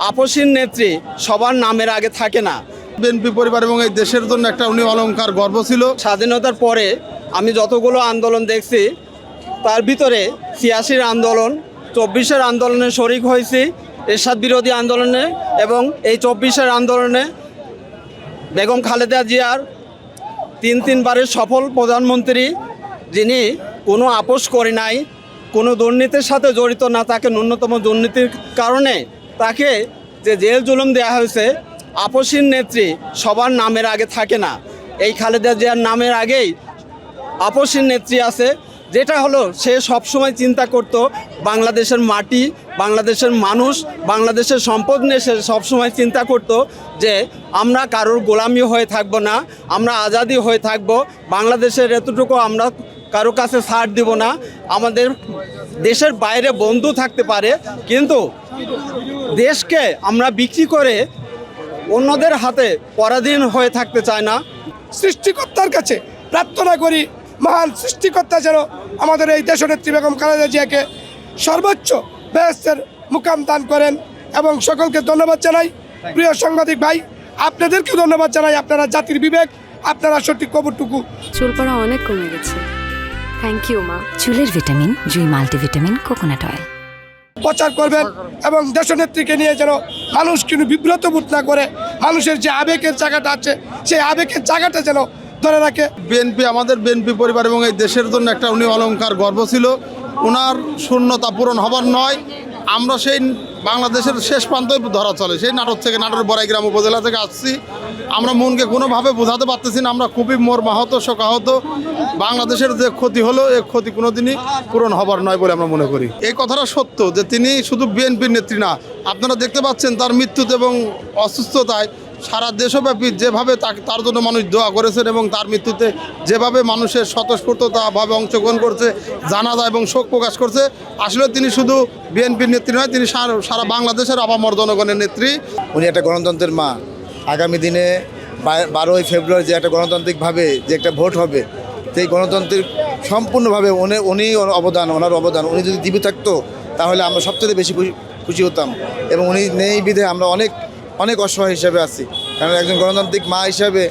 আপসীর নেত্রী সবার নামের আগে থাকে না। বিএনপি পরিবার এবং এই দেশের জন্য একটা উনি অলংকার গর্ব ছিল। স্বাধীনতার পরে আমি যতগুলো আন্দোলন দেখছি তার ভিতরে ৮৬-র আন্দোলন, ২৪-এর আন্দোলনে শরিক হয়েছি, এরশাদ বিরোধী আন্দোলনে, এবং এই ২৪-এর আন্দোলনে বেগম খালেদা জিয়ার তিনবারের সফল প্রধানমন্ত্রী, যিনি কোনো আপোষ করে নাই, কোনো দুর্নীতির সাথে জড়িত না, তাকে ন্যূনতম দুর্নীতির কারণে তাকে যে জেল জুলুম দেওয়া হয়েছে। আপসীর নেত্রী সবার নামের আগে থাকে না, এই খালেদা জিয়ার নামের আগেই আপসীর নেত্রী আছে, যেটা হলো সে সবসময় চিন্তা করত বাংলাদেশের মাটি, বাংলাদেশের মানুষ, বাংলাদেশের সম্পদ নিয়ে সে সবসময় চিন্তা করত যে আমরা কারোর গোলামি হয়ে থাকব না, আমরা আজাদি হয়ে থাকব, বাংলাদেশের এতটুকু আমরা কারো কাছে ছাড় দিব না। আমাদের দেশের বাইরে বন্ধু থাকতে পারে, কিন্তু দেশকে আমরা বিক্রি করে অন্যদের হাতে পরাধীন হয়ে থাকতে চায় না। সৃষ্টিকর্তার কাছে প্রার্থনা করি, মহান সৃষ্টিকর্তা যেন আমাদের এই দেশনেত্রী বেগম খালেদা জিয়াকে সর্বোচ্চ বেহেশতের মুকাম দান করেন। এবং সকলকে ধন্যবাদ জানাই। প্রিয় সাংবাদিক ভাই, আপনাদেরকে ধন্যবাদ জানাই। আপনারা জাতির বিবেক, আপনারা সঠিক খবরটুকু। চুল পড়া অনেক কমে গেছে, থ্যাংক ইউ মা। চুলের ভিটামিন জুই মাল্টিভিটামিন কোকোনাট অয়েল প্রচার করবেন এবং দেশনেত্রীকে নিয়ে যেন মানুষ কিন্তু বিব্রত বোধ না করে, মানুষের যে আবেগের জায়গাটা আছে সেই আবেগের জায়গাটা যেন ধরে রাখে। বিএনপি, আমাদের বিএনপি পরিবার এবং এই দেশের জন্য একটা উনি অলংকার গর্ব ছিল। ওনার শূন্যতা পূরণ হবার নয়, আমরা সেই বাংলাদেশের শেষ প্রান্তে ধরা চলে, সেই নাটোর থেকে, নাটোর বড়াইগ্রাম উপজেলা থেকে আসছি। আমরা মনকে কোনোভাবে বোঝাতে পারতেছি না, আমরা খুবই মর্মাহত, শোকাহত। বাংলাদেশের যে ক্ষতি হলো, এই ক্ষতি কোনোদিনই পূরণ হবার নয় বলে আমরা মনে করি। এই কথাটা সত্য যে তিনি শুধু বিএনপির নেত্রী না, আপনারা দেখতে পাচ্ছেন তার মৃত্যুতে এবং অসুস্থতায় সারা দেশব্যাপী যেভাবে তার জন্য মানুষ দোয়া করেছেন এবং তার মৃত্যুতে যেভাবে মানুষের স্বতঃস্ফূর্তভাবে অংশগ্রহণ করছে, জানাজা এবং শোক প্রকাশ করছে, আসলে তিনি শুধু বিএনপির নেত্রী নয়, তিনি সারা বাংলাদেশের আপামর জনগণের নেত্রী। উনি একটা গণতন্ত্রের মা। আগামী দিনে 12ই ফেব্রুয়ারি যে একটা গণতান্ত্রিকভাবে যে একটা ভোট হবে, সেই গণতন্ত্রের সম্পূর্ণভাবে উনি অবদান, ওনার অবদান। উনি যদি জীবিত থাকতো তাহলে আমরা সবচেয়ে বেশি খুশি হতাম, এবং উনি নেই বিধে আমরা অনেক অসহায় হিসাবে আছি। কারণ একজন গণতান্ত্রিক মা হিসাবে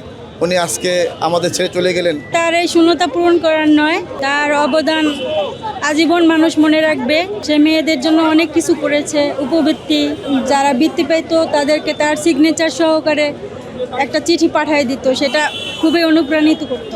উনি আজকে আমাদের ছেড়ে চলে গেলেন। তার এই শূন্যতা পূরণ করার নয়, তার অবদান আজীবন মানুষ মনে রাখবে। সে মেয়েদের জন্য অনেক কিছু করেছে, উপবৃত্তি, যারা বৃত্তি পেত তাদেরকে তার সিগনেচার সহকারে একটা চিঠি পাঠিয়ে দিত, সেটা খুবই অনুপ্রাণিত করতো।